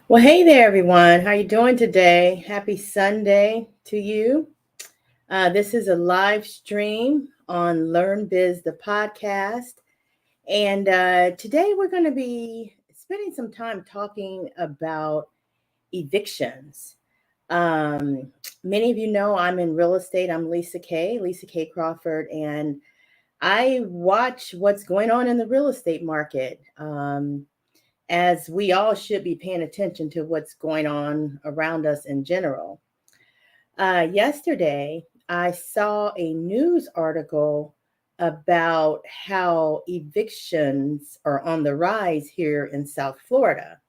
Well, hey there, everyone. How you doing today? Happy Sunday to you. This is a live stream on Learn Biz, the podcast. And today we're going to be spending some time talking about evictions. Um, Many of you know I'm in real estate. I'm Lisa K. Crawford, and I watch what's going on in the real estate market. As we all should be paying attention to what's going on around us in general. Yesterday, I saw a news article about how evictions are on the rise here in South Florida.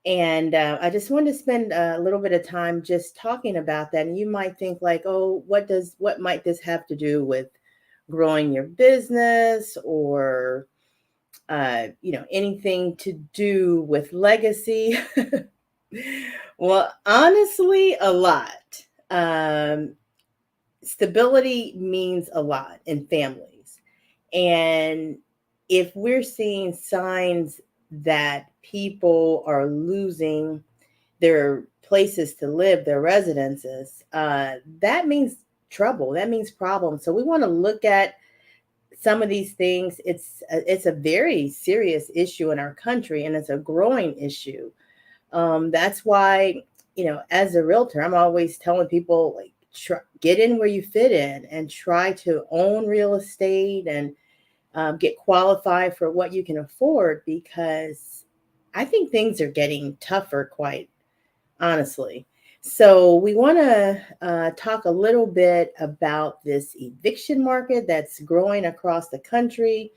And I just wanted to spend a little bit of time just talking about that. And you might think like, oh, what might this have to do with growing your business or anything to do with legacy? Well, honestly, a lot. Um, Stability means a lot in families. And if we're seeing signs that people are losing their places to live, their residences, that means trouble. That means problems. So we want to look at some of these things. It's a very serious issue in our country, and it's a growing issue. That's why, as a realtor, I'm always telling people like get in where you fit in and try to own real estate and get qualified for what you can afford, because I think things are getting tougher, quite honestly. So we want to talk a little bit about this eviction market that's growing across the country.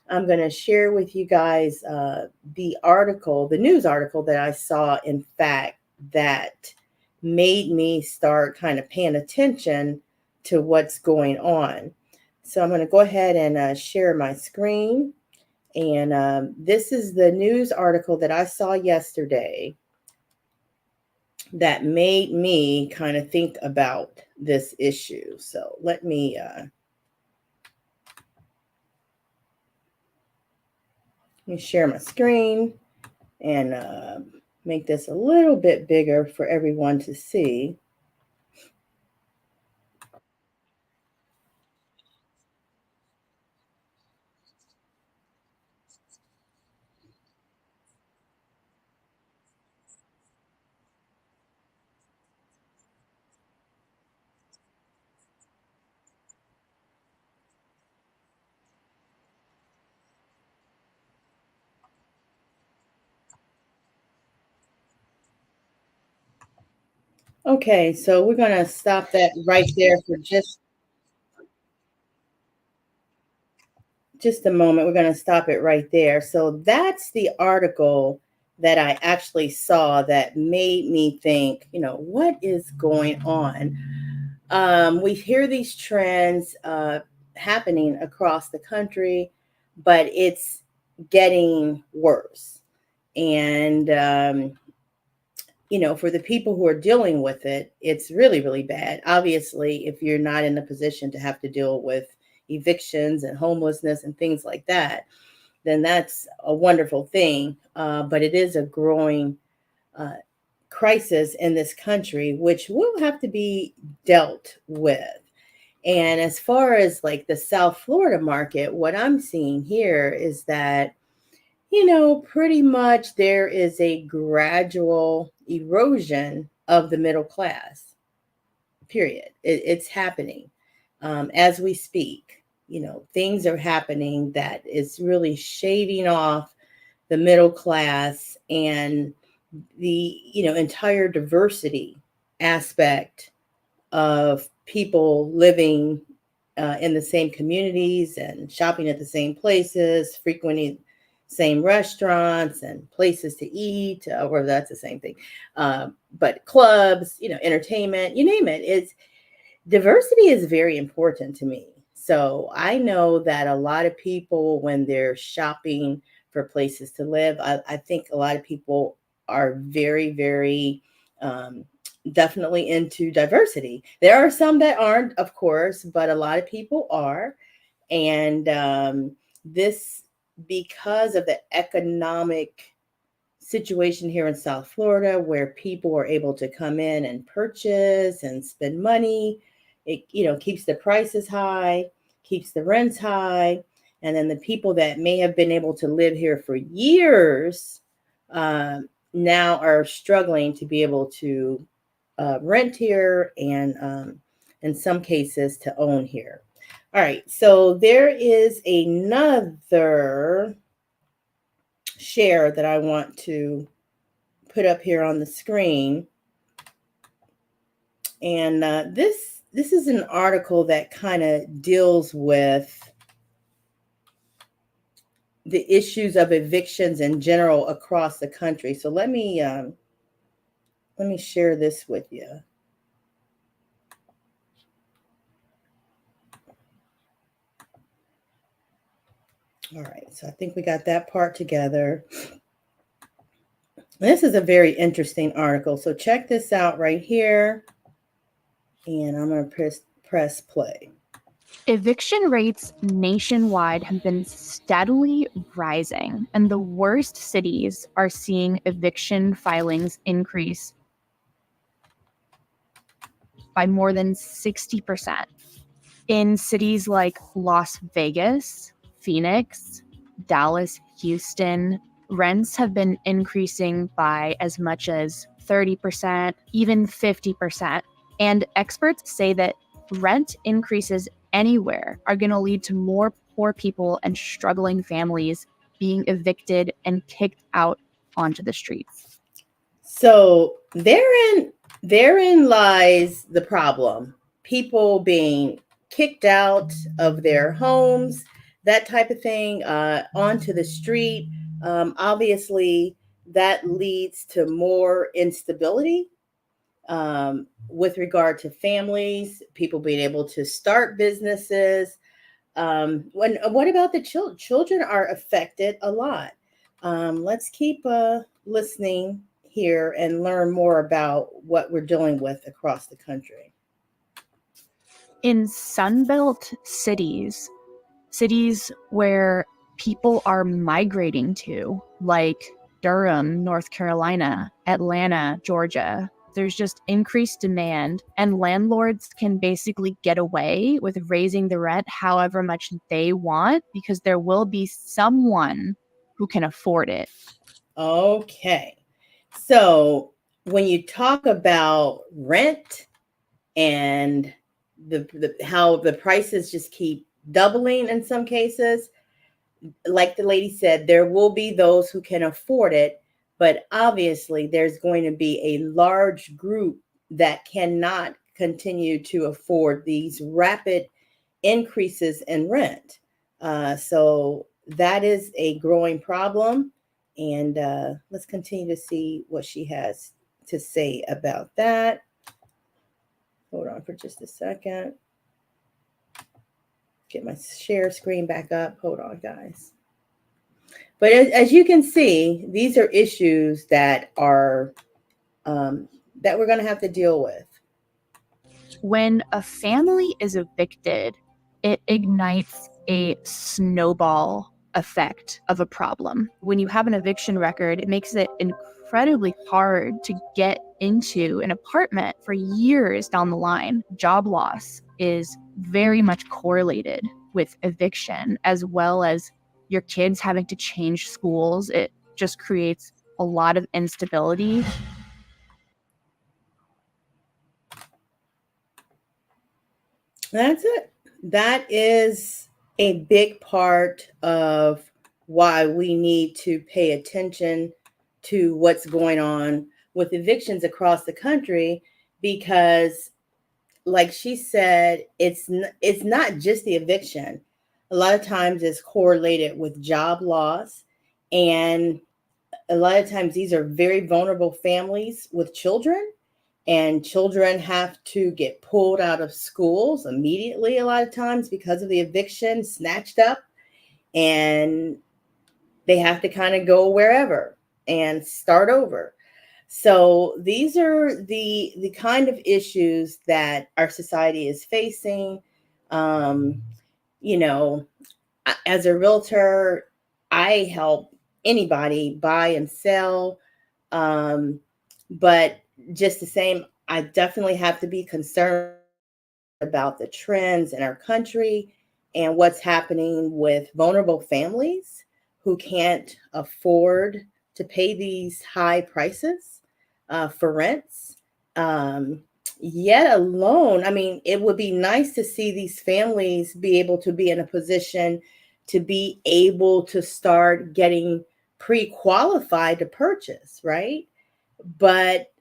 I'm going to share with you guys the news article that I saw, in fact, that made me start kind of paying attention to what's going on. So I'm going to go ahead and share my screen. And this is the news article that I saw yesterday that made me kind of think about this issue. So let me share my screen and make this a little bit bigger for everyone to see. Okay, so we're going to stop that right there for just a moment. We're going to stop it right there. So that's the article that I actually saw that made me think, what is going on? We hear these trends happening across the country, but it's getting worse. And for the people who are dealing with it, it's really, really bad. Obviously, if you're not in a position to have to deal with evictions and homelessness and things like that, then that's a wonderful thing. But it is a growing uh, crisis in this country, which will have to be dealt with. And as far as like the South Florida market, what I'm seeing here is that pretty much there is a gradual erosion of the middle class, period. It's happening as we speak. Things are happening that is really shaving off the middle class and the, entire diversity aspect of people living in the same communities and shopping at the same places, frequenting same restaurants and places to eat, or that's the same thing. But clubs, entertainment, you name it. It's diversity is very important to me. So I know that a lot of people, when they're shopping for places to live, I think a lot of people are very, very definitely into diversity. There are some that aren't, of course, but a lot of people are. And this, because of the economic situation here in South Florida where people are able to come in and purchase and spend money. It, keeps the prices high, keeps the rents high. And then the people that may have been able to live here for years now are struggling to be able to rent here and in some cases to own here. All right, so there is another share that I want to put up here on the screen. And this is an article that kind of deals with the issues of evictions in general across the country. So let me share this with you. All right, so I think we got that part together. This is a very interesting article. So check this out right here. And I'm going to press play. Eviction rates nationwide have been steadily rising, and the worst cities are seeing eviction filings increase by more than 60%. In cities like Las Vegas, Phoenix, Dallas, Houston, rents have been increasing by as much as 30%, even 50%. And experts say that rent increases anywhere are going to lead to more poor people and struggling families being evicted and kicked out onto the streets. So therein lies the problem. People being kicked out of their homes, that type of thing, onto the street. Obviously, that leads to more instability with regard to families, people being able to start businesses. What about the children? Children are affected a lot. Let's keep listening here and learn more about what we're dealing with across the country. In Sunbelt cities where people are migrating to, like Durham, North Carolina, Atlanta, Georgia, there's just increased demand, and landlords can basically get away with raising the rent however much they want because there will be someone who can afford it. Okay. So when you talk about rent and the how the prices just keep doubling in some cases, like the lady said, there will be those who can afford it, but obviously there's going to be a large group that cannot continue to afford these rapid increases in rent. So that is a growing problem. And let's continue to see what she has to say about that. Hold on for just a second. Get my share screen back up. Hold on, guys. But as you can see, these are issues that are that we're going to have to deal with. When a family is evicted, it ignites a snowball effect of a problem. When you have an eviction record, it makes it incredibly hard to get into an apartment for years down the line. Job loss is very much correlated with eviction, as well as your kids having to change schools. It just creates a lot of instability. That's it. That is a big part of why we need to pay attention to what's going on with evictions across the country, because like she said, it's not just the eviction. A lot of times it's correlated with job loss, and a lot of times these are very vulnerable families with children, and children have to get pulled out of schools immediately a lot of times because of the eviction, snatched up, and they have to kind of go wherever and start over. So these are the kind of issues that our society is facing. Um, you know, as a realtor, I help anybody buy and sell But just the same, I definitely have to be concerned about the trends in our country and what's happening with vulnerable families who can't afford to pay these high prices for rents. Um, Yet alone, I mean, it would be nice to see these families be able to be in a position to be able to start getting pre-qualified to purchase, right? But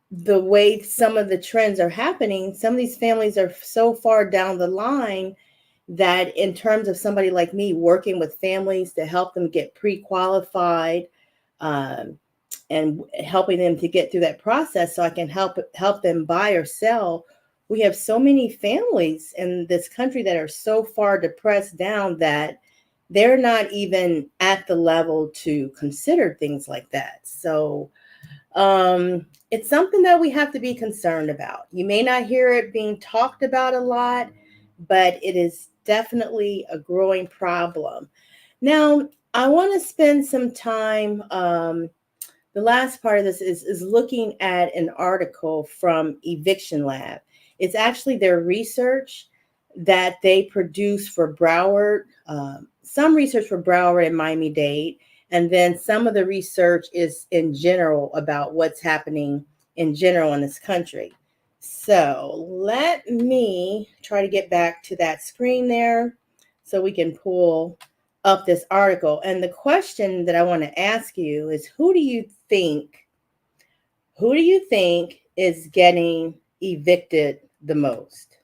the way some of the trends are happening, some of these families are so far down the line that, in terms of somebody like me working with families to help them get pre-qualified, um, and helping them to get through that process, so I can help them buy or sell. We have so many families in this country that are so far depressed down that they're not even at the level to consider things like that. So it's something that we have to be concerned about. You may not hear it being talked about a lot, but it is definitely a growing problem. Now, I want to spend some time. The last part of this is looking at an article from Eviction Lab. It's actually their research that they produce for Broward, some research for Broward and Miami-Dade, and then some of the research is in general about what's happening in general in this country. So let me try to get back to that screen there so we can pull up this article. And the question that I want to ask you is, who do you think is getting evicted the most?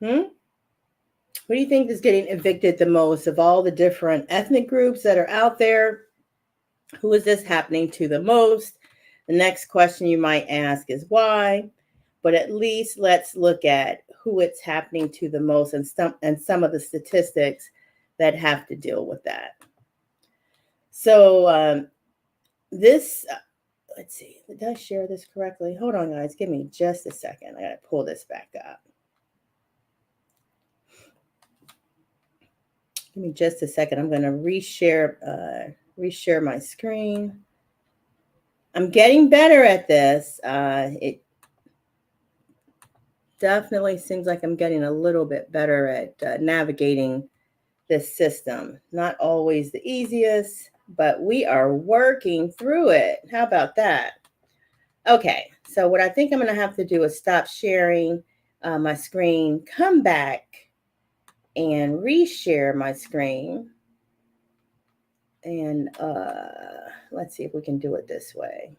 Who do you think is getting evicted the most of all the different ethnic groups that are out there? Who is this happening to the most? The next question you might ask is why, but at least let's look at who it's happening to the most and some of the statistics that have to deal with that. So let's see, did I share this correctly? Hold on, guys, give me just a second. I gotta pull this back up. Give me just a second. I'm gonna reshare my screen. I'm getting better at this. It definitely seems like I'm getting a little bit better at navigating this system. Not always the easiest, but we are working through it. How about that? Okay, so what I think I'm going to have to do is stop sharing my screen, come back and reshare my screen. And let's see if we can do it this way.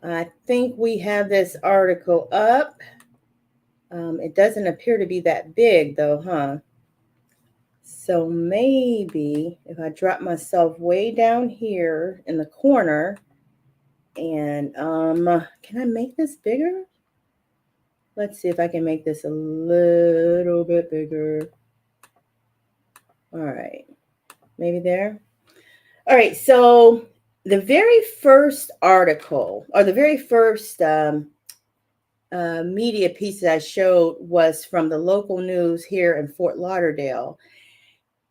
I think we have this article up. It doesn't appear to be that big though, huh? So maybe if I drop myself way down here in the corner and can I make this bigger? Let's see if I can make this a little bit bigger. All right, maybe there. All right, so the very first article or the very first media piece that I showed was from the local news here in Fort Lauderdale.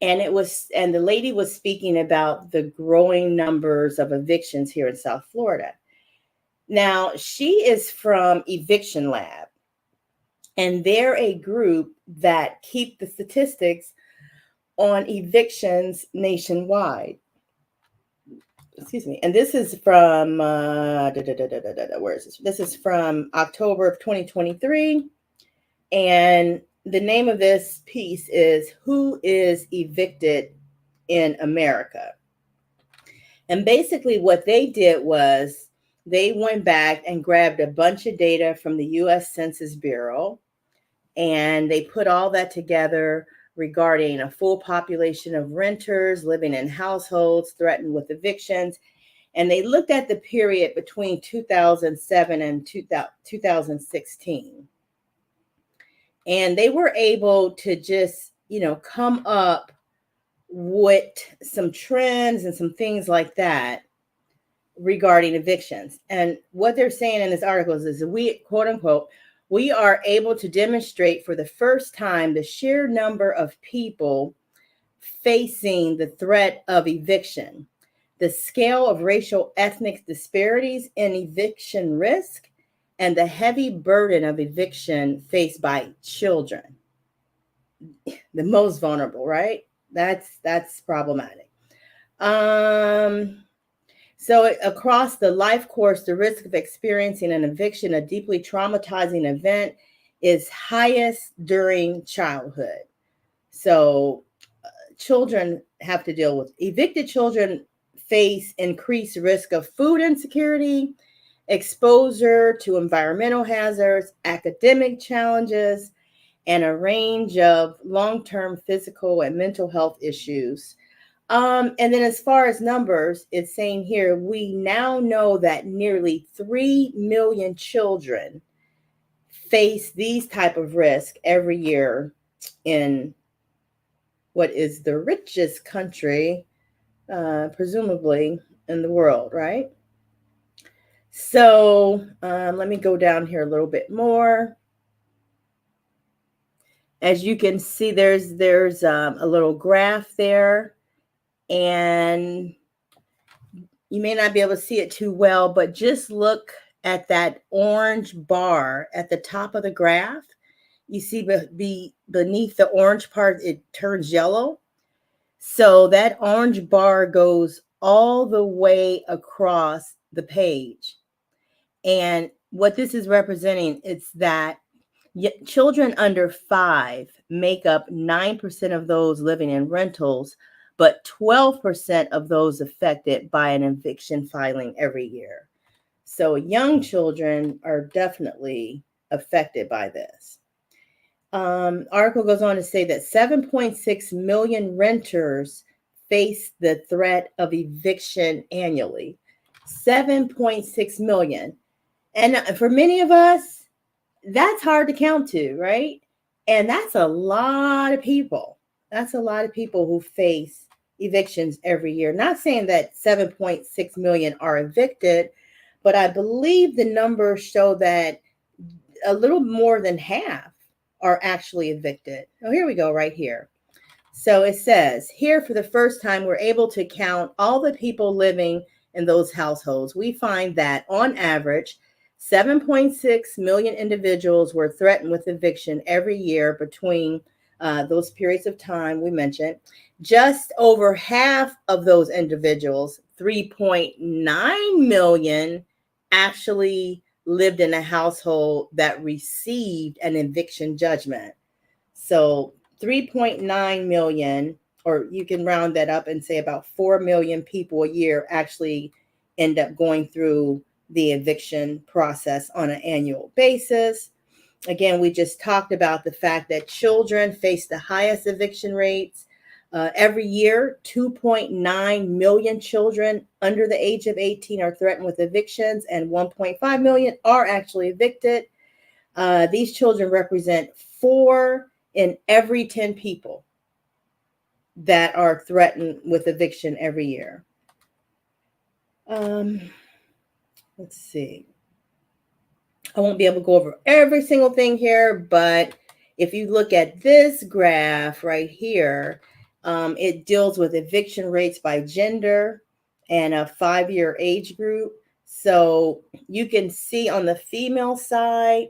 And the lady was speaking about the growing numbers of evictions here in South Florida. Now, she is from Eviction Lab, and they're a group that keep the statistics on evictions nationwide. Excuse me. And this is from, where is this? This is from October of 2023. And the name of this piece is Who is Evicted in America? And basically what they did was they went back and grabbed a bunch of data from the US Census Bureau, and they put all that together regarding a full population of renters living in households threatened with evictions. And they looked at the period between 2007 and 2016. And they were able to just, come up with some trends and some things like that regarding evictions. And what they're saying in this article is we, quote unquote, we are able to demonstrate for the first time the sheer number of people facing the threat of eviction. the scale of racial ethnic disparities in eviction risk, and the heavy burden of eviction faced by children, the most vulnerable, right? That's problematic. So across the life course, the risk of experiencing an eviction, a deeply traumatizing event, is highest during childhood. So children have to deal with evicted children face increased risk of food insecurity, exposure to environmental hazards, academic challenges, and a range of long-term physical and mental health issues. And then as far as numbers, it's saying here, we now know that nearly 3 million children face these type of risk every year in what is the richest country, presumably in the world, right? So let me go down here a little bit more. As you can see, there's a little graph there, and you may not be able to see it too well, but just look at that orange bar at the top of the graph. You see beneath the orange part, it turns yellow. So that orange bar goes all the way across the page. And what this is representing is that children under 5 make up 9% of those living in rentals, but 12% of those affected by an eviction filing every year. So young children are definitely affected by this. Article goes on to say that 7.6 million renters face the threat of eviction annually. 7.6 million. And for many of us, that's hard to count to, right? And that's a lot of people. That's a lot of people who face evictions every year. Not saying that 7.6 million are evicted, but I believe the numbers show that a little more than half are actually evicted. Oh, here we go, right here. So it says here, for the first time, we're able to count all the people living in those households. We find that on average, 7.6 million individuals were threatened with eviction every year between those periods of time we mentioned. Just over half of those individuals, 3.9 million, actually lived in a household that received an eviction judgment. So 3.9 million, or you can round that up and say about 4 million people a year actually end up going through the eviction process on an annual basis. Again, we just talked about the fact that children face the highest eviction rates. Every year, 2.9 million children under the age of 18 are threatened with evictions, and 1.5 million are actually evicted. These children represent 4 in every 10 people that are threatened with eviction every year. Let's see. I won't be able to go over every single thing here, but if you look at this graph right here, it deals with eviction rates by gender and a 5-year age group. So you can see on the female side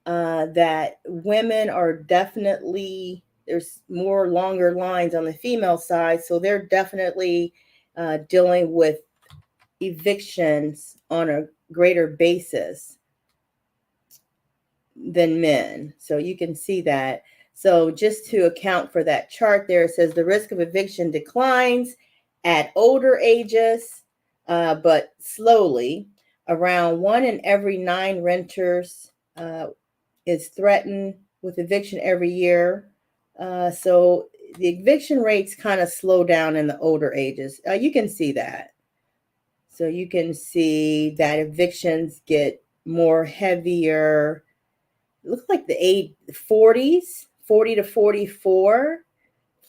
that women are definitely, there's more longer lines on the female side. So they're definitely dealing with evictions on a greater basis than men. So you can see that. So just to account for that chart there, it says the risk of eviction declines at older ages, but slowly. Around 1 in every 9 renters is threatened with eviction every year. So the eviction rates kind of slow down in the older ages. You can see that. So you can see that evictions get more heavier. It looks like the age 40s, 40 to 44,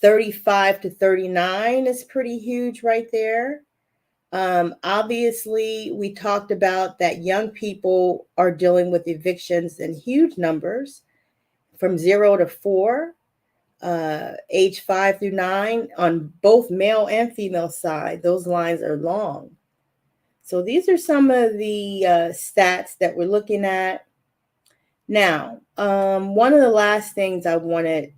35 to 39 is pretty huge right there. Obviously, we talked about that young people are dealing with evictions in huge numbers from 0 to 4. age 5 through 9 on both male and female side. Those lines are long. So these are some of the stats that we're looking at. Now, one of the last things I wanted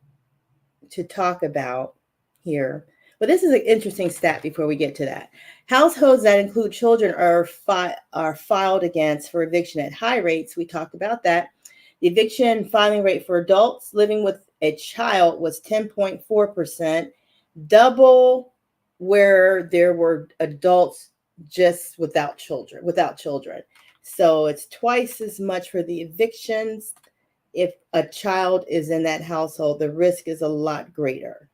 to talk about here, but this is an interesting stat before we get to that. Households that include children are filed against for eviction at high rates. We talked about that. The eviction filing rate for adults living with a child was 10.4%, double where there were adults just without children. So it's twice as much for the evictions. If a child is in that household, the risk is a lot greater.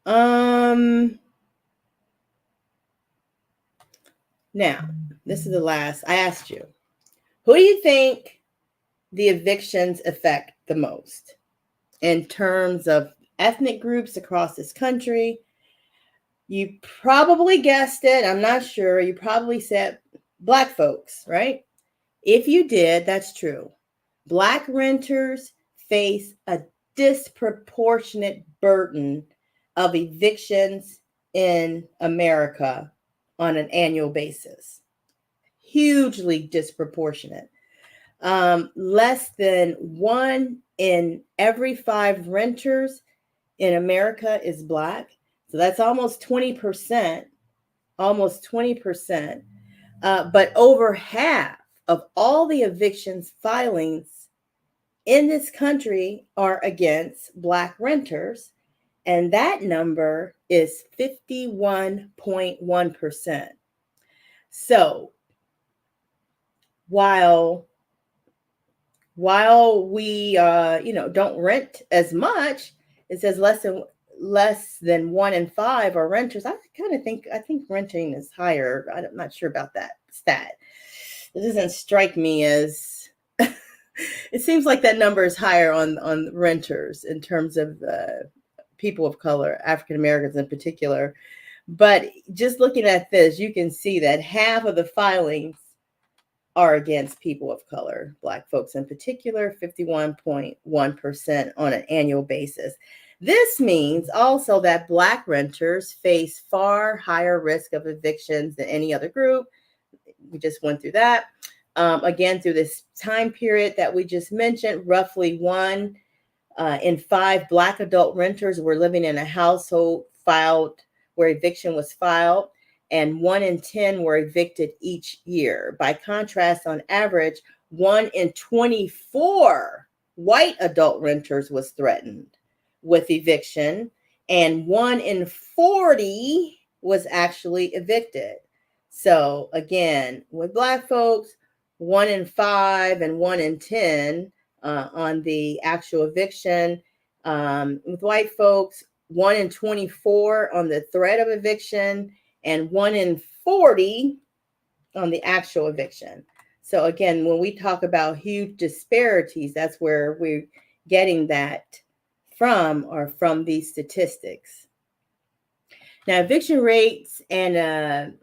Now, this is the last. I asked you, who do you think the evictions affect the most in terms of ethnic groups across this country? You probably guessed it. I'm not sure. You probably said Black folks, right? If you did, that's true. Black renters face a disproportionate burden of evictions in America on an annual basis. Hugely disproportionate. Less than 1 in every 5 renters in America is Black. So that's almost 20%. Almost 20%. But over half of all the evictions filings in this country are against Black renters, and that number is 51.1%. So while we don't rent as much, it says less than 1 in 5 are renters. I think renting is higher. I'm not sure about that stat. It doesn't strike me as it seems like that number is higher on renters in terms of people of color, African Americans in particular. But just looking at this, you can see that half of the filings are against people of color, Black folks in particular, 51.1% on an annual basis. This means also that Black renters face far higher risk of evictions than any other group. We just went through that. Again, through this time period that we just mentioned, roughly 1 in 5 Black adult renters were living in a household filed where eviction was filed, and 1 in 10 were evicted each year. By contrast, on average, 1 in 24 white adult renters was threatened with eviction, and 1 in 40 was actually evicted. So again, with Black folks, 1 in 5 and 1 in 10 on the actual eviction. With white folks, 1 in 24 on the threat of eviction, and 1 in 40 on the actual eviction. So again, when we talk about huge disparities, that's where we're getting that from these statistics. Now, eviction rates and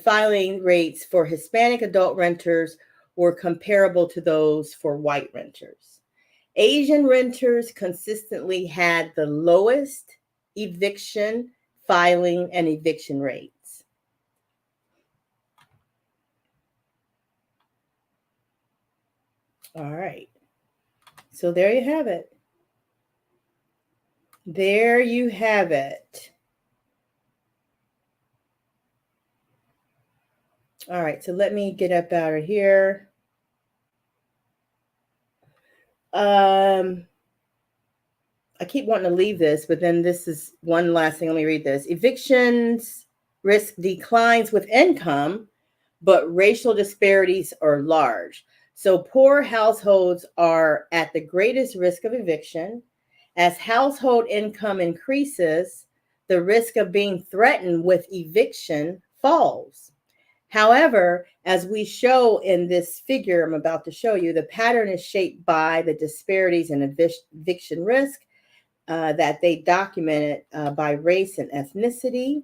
filing rates for Hispanic adult renters were comparable to those for white renters. Asian renters consistently had the lowest eviction, filing, and eviction rates. All right. So there you have it. There you have it. All right, so let me get up out of here. I keep wanting to leave this, but then this is one last thing. Let me read this. Evictions risk declines with income, but racial disparities are large. So poor households are at the greatest risk of eviction. As household income increases, the risk of being threatened with eviction falls. However, as we show in this figure I'm about to show you, the pattern is shaped by the disparities in eviction risk that they documented by race and ethnicity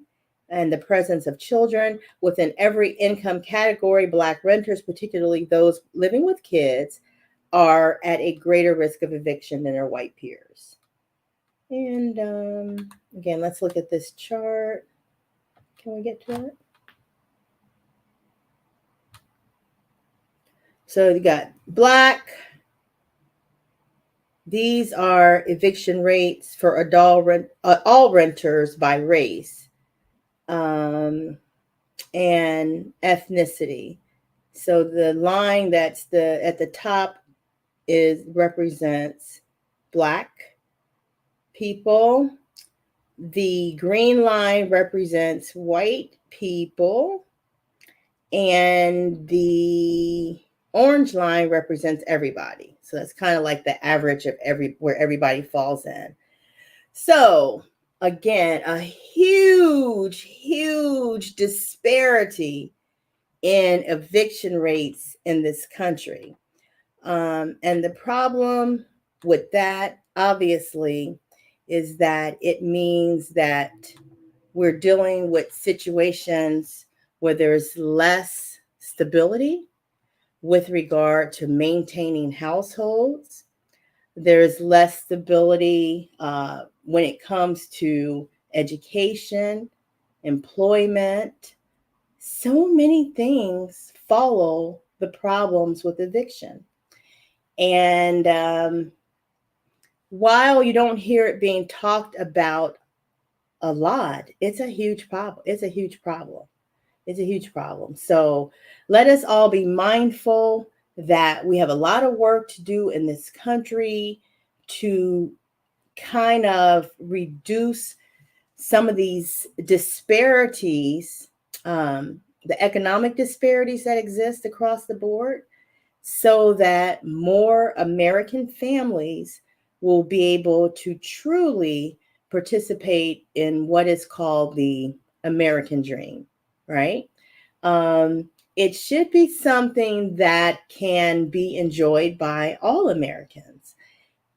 and the presence of children. Within every income category, Black renters, particularly those living with kids, are at a greater risk of eviction than their white peers. And again, let's look at this chart. Can we get to it? So you got Black. These are eviction rates for all renters by race and ethnicity. So the line that's at the top represents Black people. The green line represents white people, and the orange line represents everybody. So that's kind of like the average of where everybody falls in. So again, a huge disparity in eviction rates in this country. And the problem with that, obviously, is that it means that we're dealing with situations where there's less stability with regard to maintaining households. There's less stability when it comes to education, employment. So many things follow the problems with eviction. And while you don't hear it being talked about a lot, it's a huge problem. It's a huge problem. It's a huge problem. So let us all be mindful that we have a lot of work to do in this country to kind of reduce some of these disparities, the economic disparities that exist across the board, so that more American families will be able to truly participate in what is called the American dream, right? It should be something that can be enjoyed by all Americans,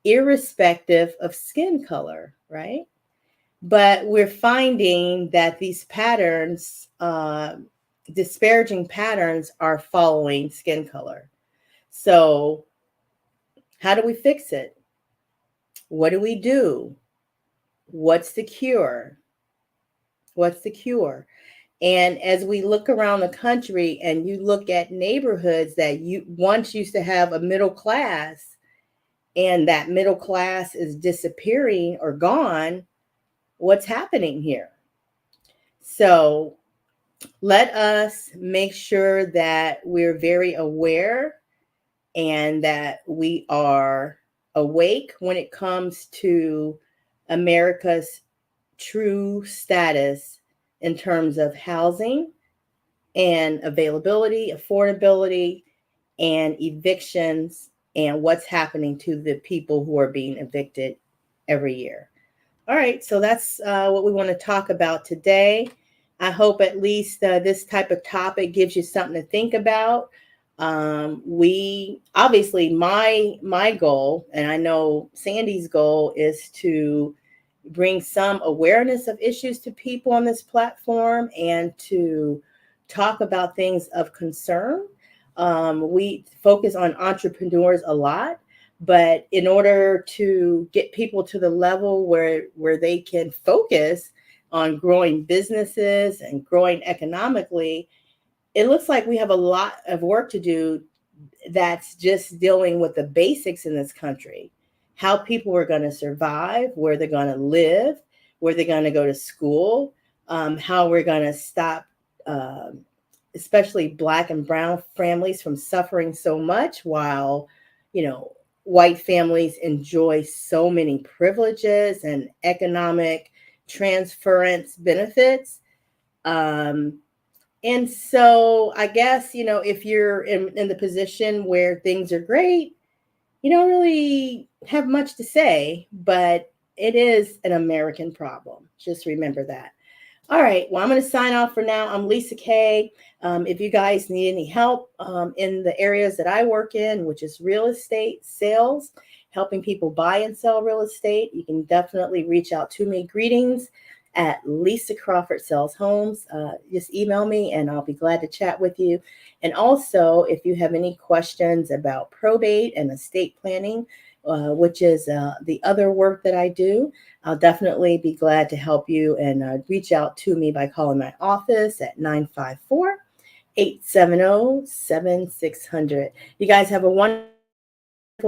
irrespective of skin color, right? But we're finding that these patterns, disparaging patterns, are following skin color. So, how do we fix it? What do we do? What's the cure? What's the cure? And as we look around the country and you look at neighborhoods that you once used to have a middle class, and that middle class is disappearing or gone, what's happening here? So let us make sure that we're very aware and that we are awake when it comes to America's true status in terms of housing and availability, affordability, and evictions, and what's happening to the people who are being evicted every year. All right, so that's what we want to talk about today. I hope at least this type of topic gives you something to think about. We obviously my goal, and I know Sandy's goal, is to bring some awareness of issues to people on this platform and to talk about things of concern. We focus on entrepreneurs a lot, but in order to get people to the level where they can focus on growing businesses and growing economically, it looks like we have a lot of work to do that's just dealing with the basics in this country. How people are going to survive, where they're going to live, where they're going to go to school, how we're going to stop especially Black and brown families from suffering so much while, white families enjoy so many privileges and economic transference benefits. And so I guess, if you're in the position where things are great, you don't really have much to say, but it is an American problem. Just remember that. All right. Well, I'm going to sign off for now. I'm Lisa Kay. If you guys need any help in the areas that I work in, which is real estate sales, helping people buy and sell real estate, you can definitely reach out to me. Greetings at Lisa Crawford Sells Homes. Just email me and I'll be glad to chat with you. And also, if you have any questions about probate and estate planning, which is the other work that I do, I'll definitely be glad to help you, and reach out to me by calling my office at 954 870 7600. You guys have a wonderful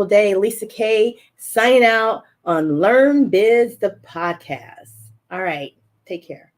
day. Lisa K signing out on Learn Biz, the podcast. All right. Take care.